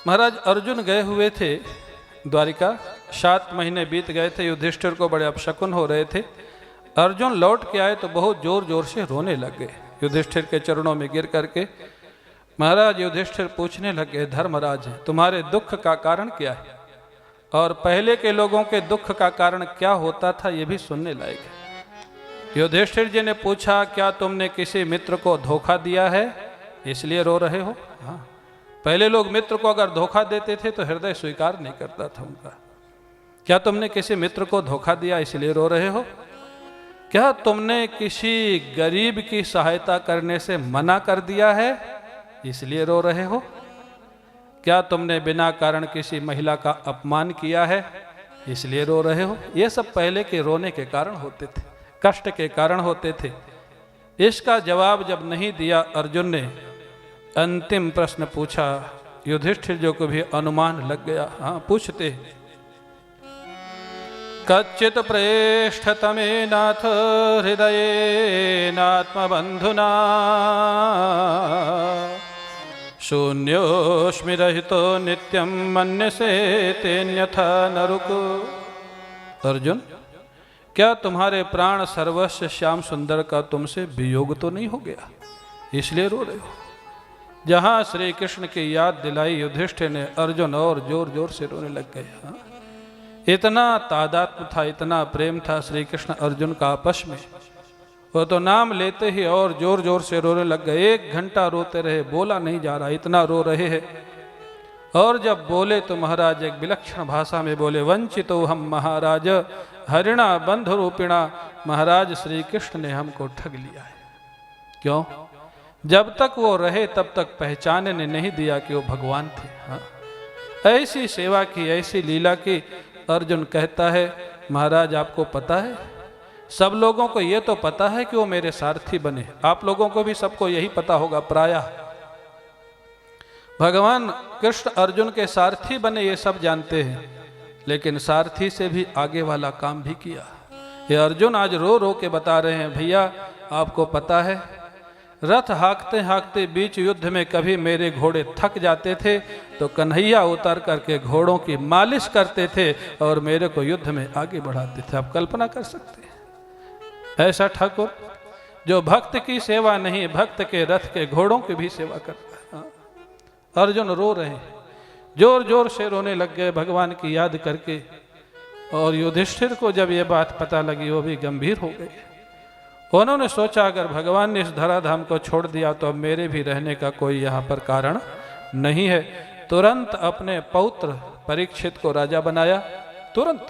महाराज अर्जुन गए हुए थे द्वारिका, 7 महीने बीत गए थे, युधिष्ठिर को बड़े अपशकुन हो रहे थे। अर्जुन लौट के आए तो बहुत जोर जोर से रोने लग गए, युधिष्ठिर के चरणों में गिर करके। महाराज युधिष्ठिर पूछने लगे, धर्मराज तुम्हारे दुख का कारण क्या है, और पहले के लोगों के दुख का कारण क्या होता था, ये भी सुनने लायक है। युधिष्ठिर जी ने पूछा, क्या तुमने किसी मित्र को धोखा दिया है इसलिए रो रहे हो? हाँ, पहले लोग मित्र को अगर धोखा देते थे तो हृदय स्वीकार नहीं करता था उनका। क्या तुमने किसी मित्र को धोखा दिया इसलिए रो रहे हो? क्या तुमने किसी गरीब की सहायता करने से मना कर दिया है इसलिए रो रहे हो? क्या तुमने बिना कारण किसी महिला का अपमान किया है इसलिए रो रहे हो? ये सब पहले के रोने के कारण होते थे, कष्ट के कारण होते थे। इसका जवाब जब नहीं दिया अर्जुन ने, अंतिम प्रश्न पूछा। युधिष्ठिर जो को भी अनुमान लग गया। हाँ, पूछते, कच्चित प्रेष्ठतमे नाथ हृदये नात्मबंधुना शून्योस्मि रहितो नित्यं मन्यसे तेन्यथा नरुक। अर्जुन, क्या तुम्हारे प्राण सर्वस्व श्याम सुंदर का तुमसे वियोग तो नहीं हो गया इसलिए रो रहे हो? जहाँ श्री कृष्ण की याद दिलाई युधिष्ठिर ने, अर्जुन और जोर जोर से रोने लग गए। हाँ? इतना तादात्म्य था, इतना प्रेम था श्री कृष्ण अर्जुन का आपस में, वो तो नाम लेते ही और जोर जोर से रोने लग गए। 1 घंटा रोते रहे, बोला नहीं जा रहा, इतना रो रहे हैं। और जब बोले तो महाराज एक विलक्षण भाषा में बोले, वंचितो हम महाराज हरिणा बंधु रूपिणा। महाराज श्री कृष्ण ने हमको ठग लिया है। क्यों? जब तक वो रहे तब तक पहचानने नहीं दिया कि वो भगवान थे। हाँ? ऐसी सेवा की, ऐसी लीला की। अर्जुन कहता है, महाराज आपको पता है, सब लोगों को ये तो पता है कि वो मेरे सारथी बने, आप लोगों को भी सबको यही पता होगा प्रायः। भगवान कृष्ण अर्जुन के सारथी बने ये सब जानते हैं, लेकिन सारथी से भी आगे वाला काम भी किया। ये अर्जुन आज रो रो के बता रहे हैं, भैया आपको पता है, रथ हाँकते हाँकते बीच युद्ध में कभी मेरे घोड़े थक जाते थे तो कन्हैया उतर करके घोड़ों की मालिश करते थे और मेरे को युद्ध में आगे बढ़ाते थे। आप कल्पना कर सकते हैं ऐसा ठाकुर जो भक्त की सेवा नहीं, भक्त के रथ के घोड़ों की भी सेवा करता है। अर्जुन रो रहे हैं, जोर जोर से रोने लग गए भगवान की याद करके। और युधिष्ठिर को जब ये बात पता लगी वो भी गंभीर हो गए। उन्होंने सोचा अगर भगवान ने इस धराधाम को छोड़ दिया तो अब मेरे भी रहने का कोई यहाँ पर कारण नहीं है। तुरंत अपने पौत्र परीक्षित को राजा बनाया, तुरंत।